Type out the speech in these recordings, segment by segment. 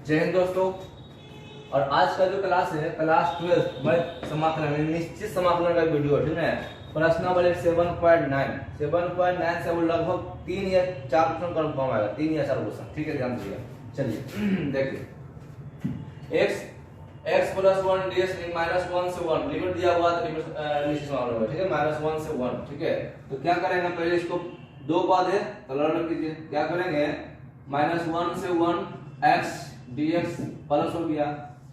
जय हिंद दोस्तों। और आज का जो क्लास है क्लास 12 में समाकलन निश्चित समाकलन का वीडियो है, ठीक है। प्रश्न नंबर 7.9 से वो लगभग 3 या 4 क्वेश्चन कंफर्म आएगा, 3 या 4 क्वेश्चन, ठीक है। ध्यान दीजिए। चलिए देखिए, x प्लस 1 ds -1 से 1 लिमिट दिया हुआ है, लिमिट निश्चित समाकलन होगा, ठीक है। -1 से 1, ठीक है। तो क्या करेंगे, पहले इसको दो पद है तो लर्न कीजिए। क्या करेंगे, -1 से 1 x dx प्लस हो गया,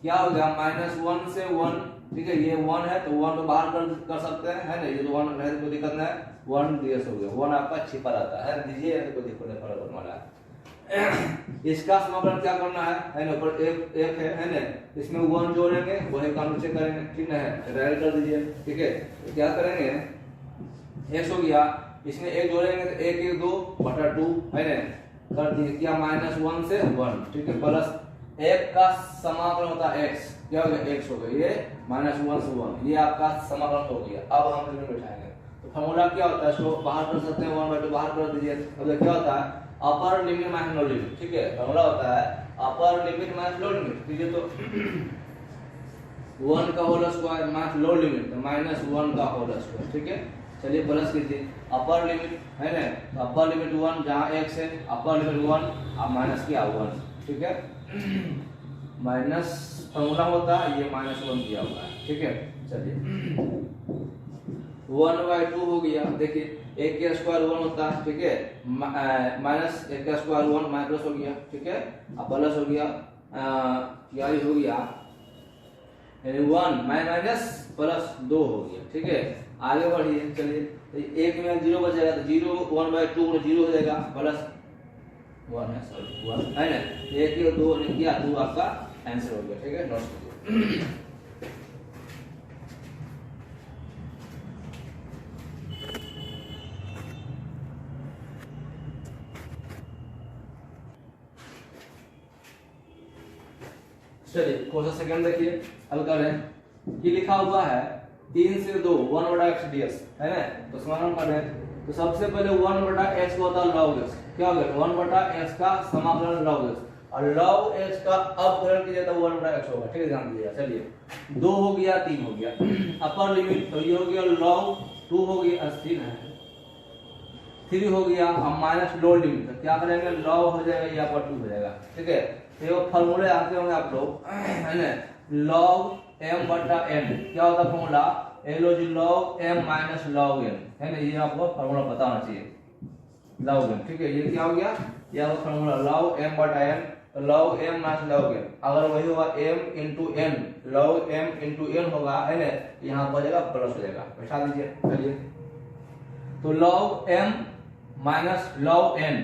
क्या हो गया -1 से 1, ठीक है। ये 1 है तो 1 को बाहर कर सकते हैं, है ना। ये तो 1 है तो कोई दिक्कत नहीं है, 1 dx हो गया। 1 आपका छिपा रहता है, दीजिए तो कोई दिक्कत नहीं, फर्क वाला है। इसका समाकलन क्या करना है ना, ऊपर एक है ना, इसमें 1 जोड़ेंगे, वही काम नीचे करेंगे, ठीक है। राइट कर दीजिए, ठीक है। तो क्या करेंगे, x हो गया, इसमें 1 जोड़ेंगे तो 1 1 2 बटा 2 है ना, कर दिए। क्या -1 से 1, ठीक है, प्लस 1 का समाकलन होता है x, क्या हो गया x हो गया, ये -1 से 1, ये आपका समाकलन हो गया। अब हम लिमिट बैठाएंगे तो फार्मूला क्या होता है, इसको बाहर कर सकते हैं, 1/2 बाहर कर दीजिए। अब क्या होता है, upper limit minus lower limit, ठीक है। फार्मूला होता है upper limit minus lower limit, कीजिए तो 1 का whole square minus lower limit तो -1 का होल स्क्वायर, ठीक है। चलिए प्लस कीजिए, अपर लिमिट है ना, तो अपर लिमिट 1 जहां x है, अपर लिमिट 1 अब माइनस किया 1, ठीक है। माइनस फार्मूला होता है ये -1 दिया हुआ है, ठीक है। चलिए 1/2 हो गया, देखिए 1 का स्क्वायर 1 होता है, ठीक है। माइनस 1 का स्क्वायर 1 माइनस हो गया, ठीक है। अब प्लस हो गया, क्या हो गया, यानी 1 माइनस प्लस 2 हो गया, ठीक है। आगे बढ़िए, चलिए तो 1 में 0 बचेगा तो 0 1/2 0 हो जाएगा, प्लस 1 है, सॉरी 1 है ना। 1 या 2 ने किया 2 आपका आंसर हो गया, ठीक है। नोट कीजिए। चलिए क्वेश्चन सेकंड देखिए, हल करें। ये लिखा हुआ है 3 से 2 1/x ds, है ना। तो समाकलन करें तो सबसे पहले 1/x को होता है log x, क्या हो गया 1/x का समाकलन log x, और log x का अपकरण कीजिए तो 1/x होगा, ठीक है। ध्यान दीजिएगा। चलिए 2 हो गया, 3 हो गया, अपर लिमिट तो ये हो गया log 2 हो गया 80 है, 3 हो गया। अब माइनस लोअर लिमिट तो क्या करेंगे, log हो जाएगा, ये आपका 2 हो जाएगा, ठीक है। ये फार्मूले आते होंगे आप लोग, है ना, log m बटा n, क्या होता है formula, log m minus log n, है ना। ये आपको फार्मूला पता होना चाहिए, log m, ठीक है। ये क्या हो गया, ये आपका फार्मूला log m बटा n, तो log m minus log n, अगर वही होगा m into n, log m into n होगा, है ना, यहाँ पर जाएगा प्लस हो जाएगा, बैठा दीजिए। चलिए तो log m minus log n,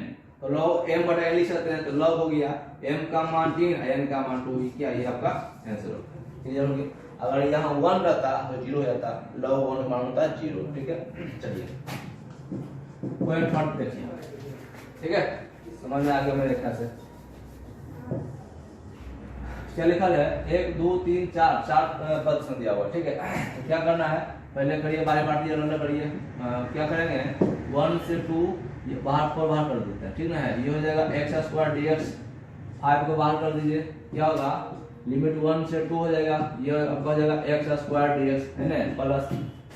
तो log m बटा n लिख सकते हैं, तो log हो गया m का मान 3 n का मान 2, क्या ये आपका आंसर हो गया, क्लियर हो गया। अगर यहाँ 1 रहता तो 0 हो जाता, log 1 का मान होता है 0, ठीक है। चलिए पॉइंट 1 देखिए, ठीक है, समझ में आ गया मेरे ख्याल से। क्या लिखा है, 1 2 3 4 पद दिया हुआ, ठीक है। तो क्या करना है, पहले करिए बारी बारी रन करिए। क्या करेंगे, 1 से 2 ये बाहर कर देते हैं, ठीक ना है। ये हो जाएगा x² dx, 5 को बाहर कर दीजिए, क्या होगा, लिमिट 1 से 2 हो जाएगा, ये आपका हो जाएगा x² dx, है ना, प्लस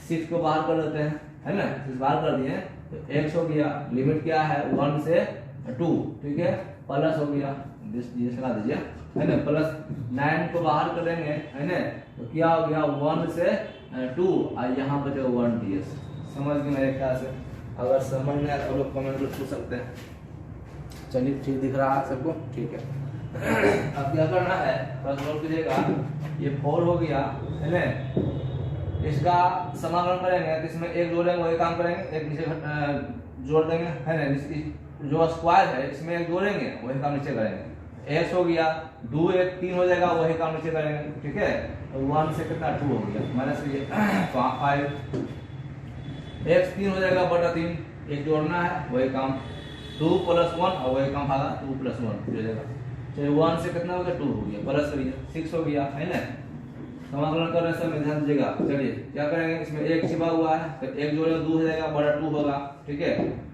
6 को बाहर कर देते हैं, है ना, 6 बाहर कर दिए तो x हो गया, लिमिट क्या है 1 से 2, ठीक है, प्लस हो गया, ये लगा दीजिए, है ना, प्लस 9 को बाहर करेंगे, है ना, तो क्या हो गया 1 से 2 और यहाँ पर जो 1 ds। समझ गए मेरे ख्याल से, अगर समझ में आए तो लोग कमेंट में पूछ सकते हैं। चलिए ठीक दिख रहा है सबको, ठीक है। अब क्या करना है, बस नोट कीजिएगा, ये 4 हो गया, है ना, इसका समाकलन करेंगे तो इसमें 1 जोड़ेंगे, वही काम करेंगे, 1 नीचे जोड़ देंगे, है ना, जो स्क्वायर है इसमें 1 जोड़ेंगे, वही काम नीचे करेंगे। x हो गया 2 1 3 हो जाएगा, वही काम नीचे करेंगे, ठीक है। तो 1 से कितना 2 हो गया, माइनस कीजिए 5, x 3 हो जाएगा बटा 3, 1 जोड़ना है, वही काम 2 + 1 और वही काम भागा 2 + 1 हो जाएगा। चलिए 1 से कितना हो गया 2 हो गया, प्लस करिए 6 हो गया, है ना। समाकलन करने से ध्यान दीजिएगा। चलिए क्या करेंगे, इसमें 1 छिपा हुआ है तो 1 जोड़ेंगे 2 हो जाएगा, बटा 2 होगा, ठीक है।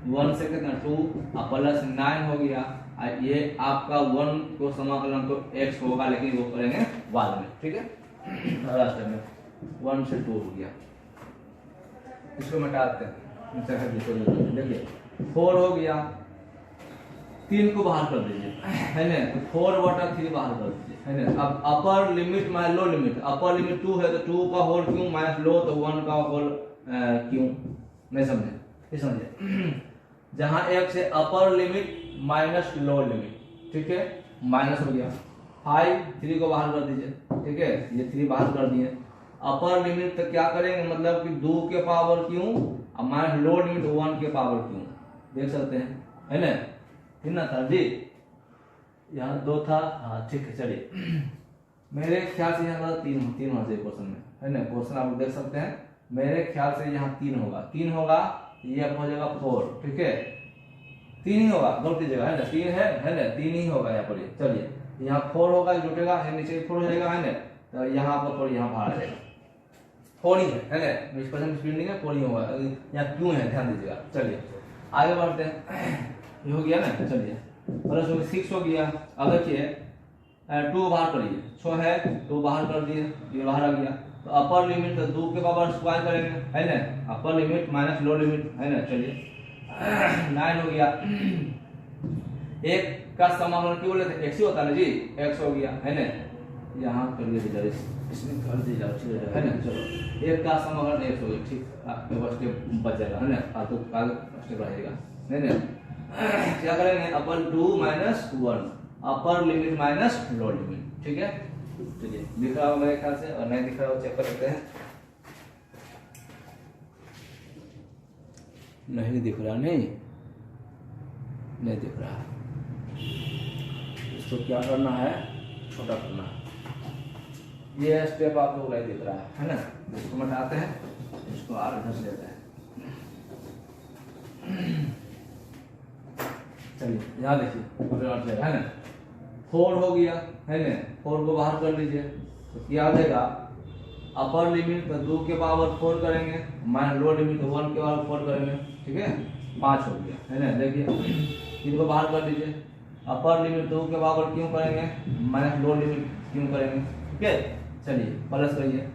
1 से कितना 2 और प्लस 9 हो गया। ये आपका 1 को समाकलन तो x होगा, लेकिन वो करेंगे बाद में, ठीक है। अगला स्टेप में 1 से 2 हो गया, इसको मिटाते हैं। देखिए 4 हो गया, 3 को बाहर कर दीजिए, है ना, तो 4/3 बाहर कर दीजिए, है ना। अब अपर limit minus low limit, upper limit 2 है तो 2 का होल क्यों माइनस लो तो 1 का होल क्यों, नहीं समझे, ये समझे। जहां x है upper limit minus low limit, ठीक है, माइनस हो गया। 5 3 को बाहर कर दीजिए, ठीक है, ये 3 बाहर कर दिए। अपर लिमिट तो क्या करेंगे, मतलब कि 2 के पावर क्यों और माइनस लो लिमिट 1 के पावर क्यों, देख सकते हैं, है ना। कितना था जी, यहाँ 2 था, हाँ ठीक है। चलिए मेरे ख्याल से यहाँ 3 होना चाहिए क्वेश्चन में, है ना। क्वेश्चन आप देख सकते हैं, मेरे ख्याल से यहाँ 3 होगा, 3 होगा, ये हो जाएगा 4, ठीक है, 3 ही होगा, गलती जगह है ना, 3 है ना, 3 ही होगा यहाँ पर। चलिए यहाँ 4 होगा, जुटेगा, नीचे 4 हो जाएगा, है ना, तो यहाँ पर 4 यहाँ बाहर आ जाएगा, 4 ही है ना, इस क्वेश्चन स्पीड नहीं है, 4 ही होगा, यहाँ क्यों है ध्यान दीजिएगा। चलिए आगे बढ़ते हैं, ये हो गया ना, चलिए प्लस 6 हो गया। अब देखिए 2 बाहर करिए, 6 है 2 बाहर कर दिए, ये बाहर आ गया। तो अपर लिमिट 2 के पावर स्क्वायर करेंगे, है ना, अपर लिमिट माइनस लो लिमिट, है ना। चलिए 9 हो गया, एक का समाकलन क्यों बोले थे, x ही होता है ना जी, x हो गया, है ना। यहाँ करिए जरा, इसमें कर दीजिए, ठीक है ना। चलो एक का समाकलन x हो गया, ठीक, आपके स्टेप बचेगा, है ना, फालतू का स्टेप रहेगा, है ना। क्या करेंगे, अपर 2 माइनस 1, अपर लिमिट माइनस लो लिमिट, ठीक है। चलिए दिख रहा हो मेरे ख्याल से, और नहीं दिख रहा हो चेक कर लेते हैं। नहीं दिख रहा, नहीं दिख रहा, इसको क्या करना है, छोटा करना है। ये स्टेप आप लोग नहीं दिख रहा है ना, इसको मिटाते हैं, इसको आगे धस लेते हैं। चलिए यहाँ देखिए, है ना, 4 हो गया, है ना, 4 को बाहर कर लीजिए, तो क्या आ जाएगा, अपर लिमिट 2 के पावर 4 करेंगे, माइनस लो लिमिट 1 के पावर 4 करेंगे, ठीक है, 5 हो गया, है ना। देखिए इनको बाहर कर लीजिए, अपर लिमिट 2 के पावर क्यों करेंगे, माइनस लो लिमिट क्यों करेंगे, ठीक है। चलिए प्लस करिए,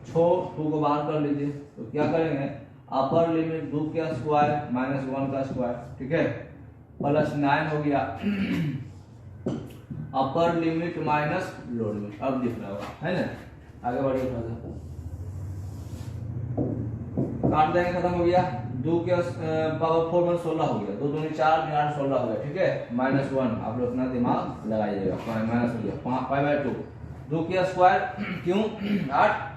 2 को बाहर कर लीजिए, तो क्या करेंगे, अपर लिमिट 2 का स्क्वायर माइनस 1 का स्क्वायर, ठीक है, प्लस 9 हो गया, अपर लिमिट माइनस लो लिमिट, अब दिख रहा होगा, है ना। आगे बढ़िए, काट देंगे, खत्म हो गया। 2 के पावर 4 में 16 हो गया, 2 दूनी 4 8 16 हो गया, ठीक है, माइनस 1, आप लोग अपना दिमाग लगाइएगा, माइनस हो गया 5/2, 2 के स्क्वायर क्यों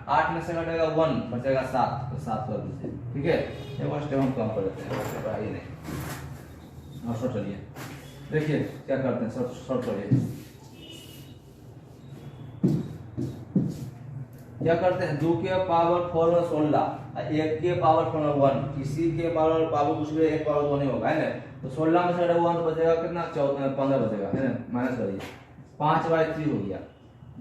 8 में से घटेगा 1 बचेगा 7, तो 7 कर दीजिए, ठीक है। एक स्टेप हम कम कर देते हैं, पढ़ाई नहीं, और शॉर्ट चलिए देखिए क्या करते हैं, शॉर्ट करिए, क्या करते हैं, 2 के पावर 4 में 16, 1 के पावर 4 में 1, किसी के पावर कुछ भी 1 पावर 2 नहीं होगा, है ना। तो 16 में से 1 तो बचेगा कितना, 15 बचेगा, है ना, माइनस करिए, 5/3 हो गया।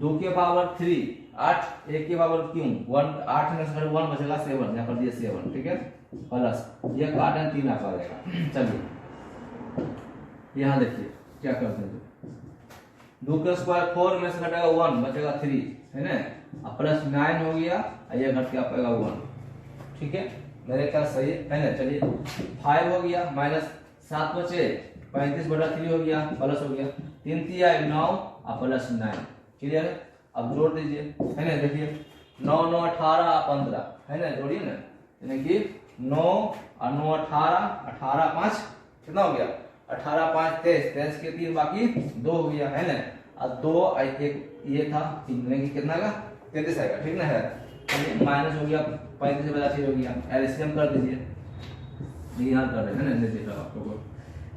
2 के पावर 3 8, 1 के पावर क्यों 1, 8 में से 1 बचेगा 7, यहाँ कर दिए 7, ठीक है, प्लस ये काटन 3 आ जाएगा। चलिए यहाँ देखिए क्या करते हैं, 2 का स्क्वायर 4 में से घटेगा 1 बचेगा 3, है ना, प्लस 9 हो गया, ये घट के आपका 1, ठीक है, मेरे ख्याल सही है ना। चलिए 5 हो गया, माइनस 7 बचे, 35/3 हो गया, प्लस हो गया, 3 3 9 और प्लस 9, क्लियर है। अब जोड़ दीजिए, है ना, देखिए 9 9 18 15, है ना, जोड़िए ना, यानी कि 9 और 9 18, 18 5 कितना हो गया, 18 5 23, 23 के 3 बाकी 2 हो गया, है ना। और 2 एक ये था, कितना का 33 आएगा, ठीक ना है। माइनस हो गया 35/3 हो गया, एलसीएम कर दीजिए, यहाँ कर रहे हैं ना, देख रहा आपको,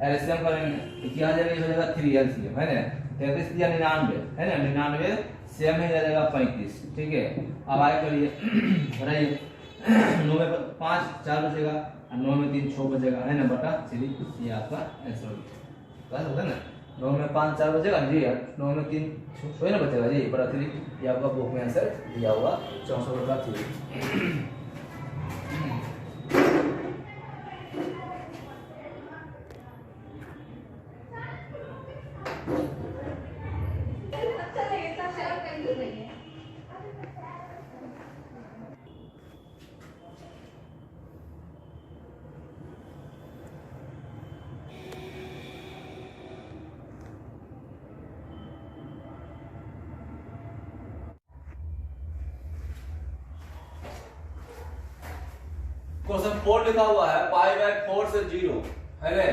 एलसीएम करेंगे तो क्या आ जाएगा, ये हो जाएगा 3 एलसीएम, है ना, 33 या 99, है ना, 99 सेम है, जाएगा 35, ठीक है। अब आगे करिए, बताइए 9 में 5 4 बचेगा, और 9 में 3 6 बचेगा, है ना, बटा 3, ये आपका आंसर होगा ना। 9 में 5 4 बचेगा जी, 9 में 3 6 ना बचेगा जी, बटा 3, ये आपका बुक में आंसर दिया होगा 64/3। क्वेश्चन 4 लिखा हुआ है पाई बाय 4 से 0 है ना,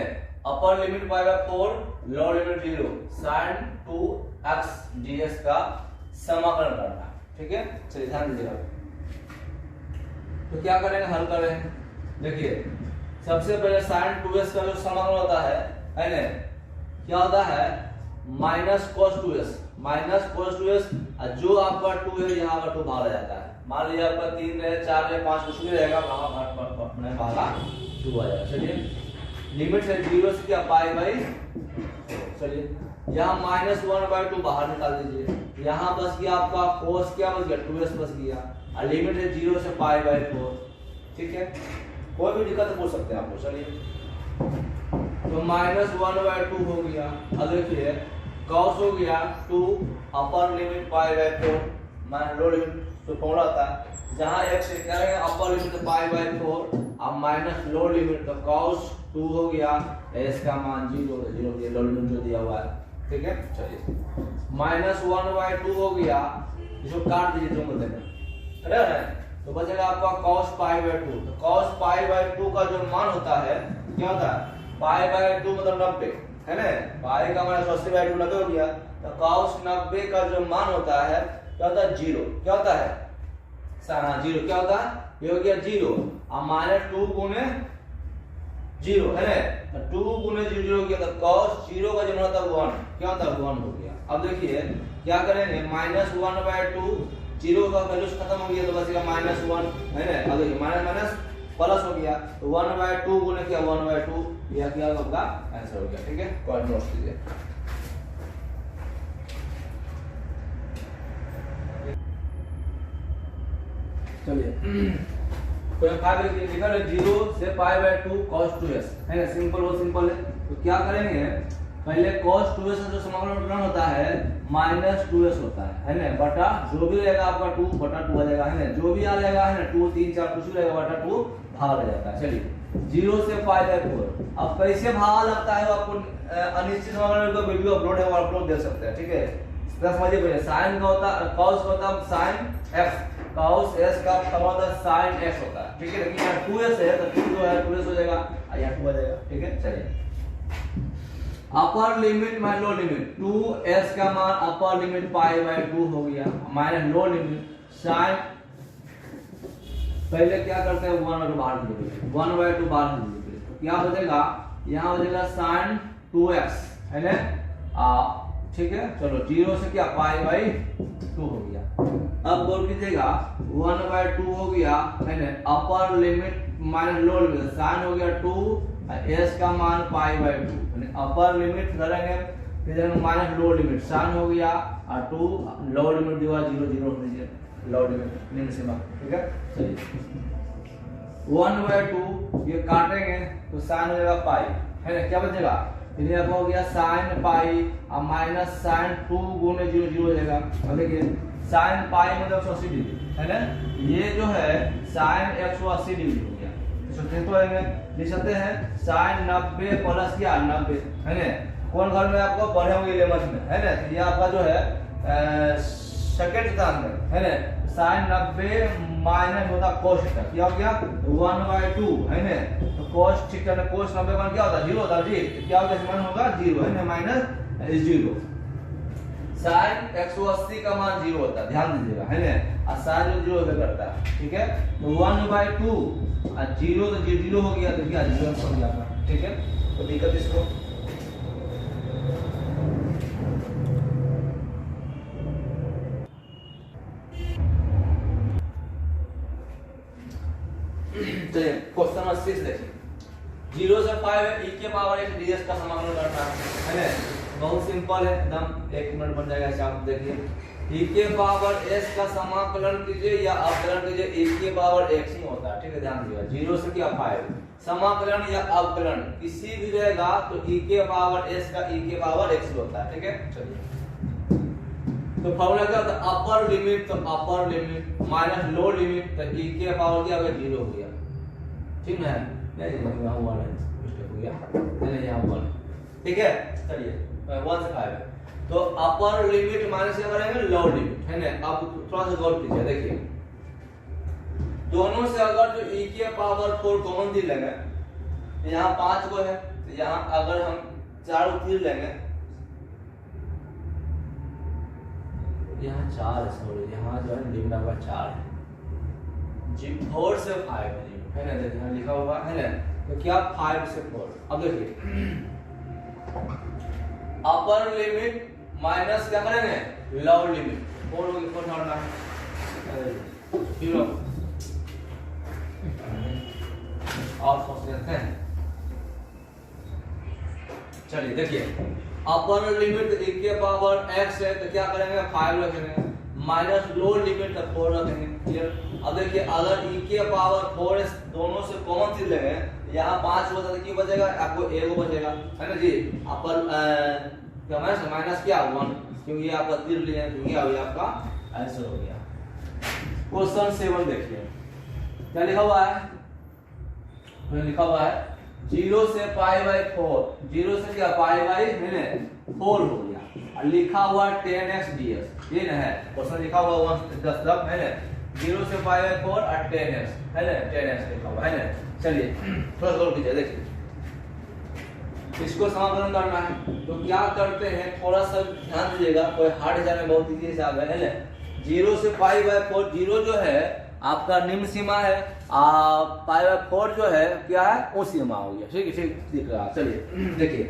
upper limit pi by 4 lower limit 0 sin 2x dx का समाकलन करना, ठीक है। चलिए ध्यान दीजिएगा, तो क्या करेंगे, हल करेंगे। देखिए सबसे पहले sin 2x का जो समाकलन होता है ना, क्या होता है minus cos 2x, minus cos 2x, जो आपका 2 है यहाँ का 2 भाग जाता है। मान लीजिए आपका 3 रहे 4 रहे 5 कुछ भी रहेगा, वहां अपने भागा 2 आ जाएगा। चलिए लिमिट है 0 से क्या पाई बाई, चलिए यहाँ -1/2 बाहर निकाल दीजिए, यहाँ बस गया आपका cos क्या बच गया 2s बच गया, और लिमिट है 0 से पाई बाई 4, ठीक है। कोई भी दिक्कत पूछ सकते हैं आपको। चलिए तो -1/2 हो गया। अब देखिए cos हो गया 2 upper limit pi by 4 minus lower limit, तो फॉर्मूला आता है जहां x क्या रहेगा अपर लिमिट तो पाई बाय 4 अब माइनस लोअर लिमिट तो cos 2 हो गया, s का मान 0 0 लोअर लिमिट जो दिया हुआ है, ठीक है। चलिए -1/2 हो गया, इसको काट दीजिए दोनों तरफ, है ना, तो बचेगा आपका cos पाई बाय 2। तो cos पाई बाय 2 का जो मान होता है क्या होता है, पाई बाय 2 मतलब 90 है ना, पाई का मान 80/2 90 हो गया, तो cos 90 का जो मान होता है क्या होता है 0, क्या होता है 0, क्या होता है ये हो गया 0, अब -2 गुने 0 है ना, तो 2 गुने 0 हो गया, तो cos 0 का जो मान होता है 1, क्या होता है 1 हो गया। अब देखिए क्या करेंगे -1/2 0 का वैल्यू खत्म हो गया, तो बचेगा -1 है ना। अब देखिए माइनस माइनस प्लस हो गया, तो 1/2 गुने क्या 1/2, यह क्या होगा आंसर हो गया, ठीक है। कॉइन नोट कीजिए। चलिए क्वेश्चन 5 लिखा है 0 से पाई बाय 2 cos 2s है ना, सिंपल बहुत सिंपल है। तो क्या करेंगे, पहले cos 2s का जो समाकलन होता है -2s होता है ना, बटा जो भी रहेगा आपका 2 बटा 2 आ जाएगा है ना, जो भी आ जाएगा है ना 2 3 4 कुछ भी रहेगा बटा 2 भाग आ जाता है। चलिए 0 से पाई बाय 4, अब कैसे भाग लगता है वो आपको अनिश्चित समाकलन का वीडियो अपलोड है, वो अपलोड देख सकते हैं, ठीक है। प्लस समझिए पहले sin का होता है cos का होता है sin x, cos s का होता है sin x होता है, ठीक है। लेकिन यहाँ 2s है तो 2 जो है 2s हो जाएगा, यहाँ 2 आ जाएगा, ठीक है। चलिए अपर limit minus lower limit 2s का मान अपर लिमिट पाई बाय 2 हो गया, माइनस लोअर लिमिट sin, पहले क्या करते हैं 1/2 बाहर दीजिए, 1/2 बाहर दीजिए, तो क्या बचेगा यहाँ बचेगा sin 2x है ना, ठीक है। चलो 0 से क्या पाई बाई 2 हो गया। अब गौर कीजिएगा 1/2 हो गया है ना, अपर limit minus lower limit sin हो गया 2 s का मान पाई बाय 2 यानी अपर लिमिट करेंगे फिर माइनस लोअर लिमिट sin हो गया और 2 लोअर लिमिट दिया 0 0 दीजिए, लोअर लिमिट सीमा, ठीक है। चलिए 1/2 ये काटेंगे तो sin हो जाएगा पाई है ना, क्या बचेगा फिर आपका हो गया sin पाई और माइनस sin 2 गुने 0 0 हो जाएगा। अब देखिए sin पाई मतलब 180 डिग्री है ना, ये जो है sin 180 डिग्री हो गया, इसको कैसे करेंगे, लिख सकते हैं sin 90 प्लस क्या 90 है ना, कौन घर में आपको पढ़े होंगे 11th में है ना, ये आपका जो है सेकंड स्थान में है ना, sin 90 माइनस होता cos थीटा, क्या हो गया 1/2 है ना, तो cos थीटा में cos 90 मान क्या होता है 0 होता है जी, क्या होगा मान होगा 0 है ना, माइनस 0 sin 180 का मान 0 होता है, ध्यान दीजिएगा है ना, और sin 0 होकर करता है, ठीक है। तो 1/2 और 0 तो 0 हो गया, तो क्या 0 हो गया, ठीक है। तो दिक्कत इसको चलिए क्वेश्चन नंबर 6 देखिए 0 से 5 e के पावर x ds का समाकलन करना है ना, बहुत सिंपल है एकदम, 1 मिनट बन जाएगा ऐसे, आप देखिए e के पावर s का समाकलन कीजिए या अवकलन कीजिए, e के पावर x ही होता है, ठीक है, ध्यान दीजिएगा। 0 से क्या 5, समाकलन या अवकलन किसी भी रहेगा तो e के पावर s का e के पावर x होता है, ठीक है। चलिए तो फॉर्मूला क्या होता है, अपर लिमिट तो अपर लिमिट माइनस लोअर लिमिट, तो e के पावर क्या हो गया 0 हो गया, ठीक है। नहीं यहाँ 1 है, मिस्टेक हो गया, नहीं यहाँ 1, ठीक है। चलिए 1 से 5 है, तो अपर लिमिट माइनस क्या करेंगे लोअर लिमिट, है ना। आप थोड़ा सा गौर कीजिए, देखिए दोनों से अगर जो e के पावर 4 कॉमन तीर लेंगे, यहाँ 5 को है, तो यहाँ अगर हम 4 तीर लेंगे, यहाँ 4 है, सॉरी यहाँ जो है लिमिट आपका 4 है जी, 4 से 5 है ना, देखिए यहाँ लिखा हुआ है ना, तो क्या 5 से 4। अब देखिए अपर लिमिट माइनस क्या करेंगे लोअर लिमिट, 4 होगी 4 छोड़ना है 0 और सोच लेते हैं। चलिए देखिए अपर लिमिट e के पावर x है, तो क्या करेंगे 5 रखेंगे, माइनस लोअर लिमिट 4 रखेंगे, क्लियर। अब देखिए अगर e के पावर 4 दोनों से कॉमन चीज लेंगे, यहाँ 5 होता है, क्या बचेगा आपको 1 बचेगा, है ना जी। अपर क्या माइनस क्या 1, क्योंकि आपका तीर लिए तो क्या हो गया, आपका आंसर हो गया। क्वेश्चन 7 देखिए क्या लिखा हुआ है, तो लिखा हुआ है 0 से π/4, 0 से क्या π/4 हो गया, और लिखा हुआ 10x ds, ये ना है क्वेश्चन लिखा हुआ 1 10 तक, है ना। 0 से π/4 और 10x, है ना, 10x लिखा हुआ है ना। चलिए थोड़ा गौर कीजिए, देखिए इसको समाकलन करना है, तो क्या करते हैं थोड़ा सा ध्यान दीजिएगा, कोई हार्ड एग्जाम में बहुत इजी से आ गया है ना। 0 से π/4, 0 जो है आपका निम्न सीमा है, π/4 जो है क्या है उस सीमा हो गया, ठीक है, ठीक दिख रहा है। चलिए देखिए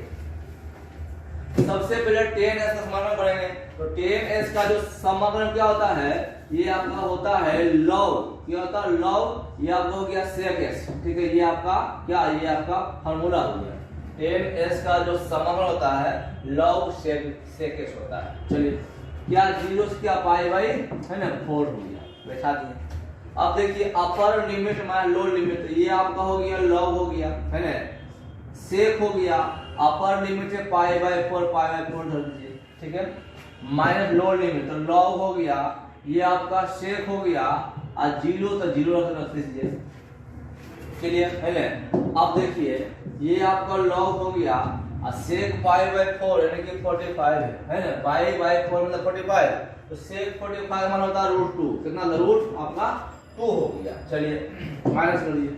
सबसे पहले 10s का समाकलन करेंगे, तो 10s का जो समाकलन क्या होता है, ये आपका होता है लॉग, क्या होता है लॉग, ये आपका हो गया sec s, ठीक है, ये आपका क्या, ये आपका फार्मूला हो गया। 10s का जो समाकलन होता है लॉग sec s होता है। चलिए क्या 0 से क्या π/, है ना 4 हो गया, बैठा दिए। अब देखिए अपर लिमिट माइनस लोअर लिमिट, ये आपका हो गया लॉग हो गया, है ना, sec हो गया, अपर लिमिट से π/4 धर दीजिए, ठीक है, माइनस लोअर लिमिट तो लॉग हो गया, ये आपका sec हो गया, और 0 तो 0 रख दीजिए, क्लियर है ना। अब देखिए ये आपका लॉग हो गया, और sec π/4 यानी कि 45 है ना, π/4 मतलब 45, तो sec 45 मान होता है √2, कितना रूट आपका 2 हो गया। चलिए माइनस कर दीजिए,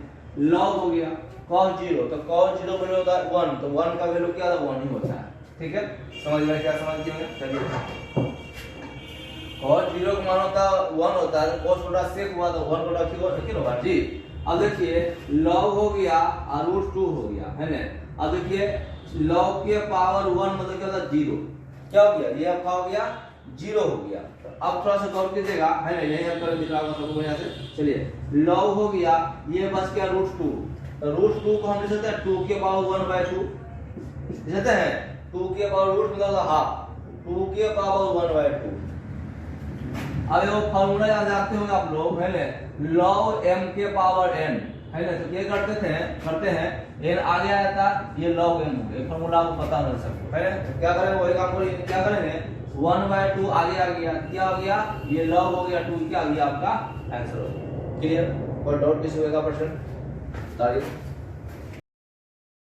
लॉग हो गया cos 0, तो cos 0 वैल्यू होता है 1, तो 1 का वैल्यू क्या होता है 1 ही होता है, ठीक है। समझ में क्या समझ गए, चलिए cos 0 का मान होता है 1 होता है, cos बटा sec हुआ तो 1 बटा क्या होगा जी। अब देखिए log हो गया और √2 हो गया, है ना। अब देखिए log के पावर 1 मतलब क्या होता है 0, क्या हो गया, ये आपका हो गया 0 हो गया। अब थोड़ा सा गौर कीजिएगा, है ना, यही आपका दिख रहा होगा सबको यहाँ से। चलिए log हो गया, ये बस क्या √2, तो √2 को हम लिख सकते हैं 2 के पावर 1/2, लिख सकते हैं 2 के पावर रूट मतलब हाफ, 2 के पावर 1/2। अब वो फार्मूला याद रखते होंगे आप लोग, है ना, log m के पावर n, है ना, तो ये करते हैं n आगे आया था, ये log m हो गया, फार्मूला आपको पता होना सबको, है ना। क्या करेंगे वही काम करेंगे, क्या करेंगे 1/2 आगे आ गया, क्या हो गया, ये log हो गया 2, क्या आ गया आपका आंसर हो गया। क्लियर, और डाउट किसी होगा प्रश्न तारीख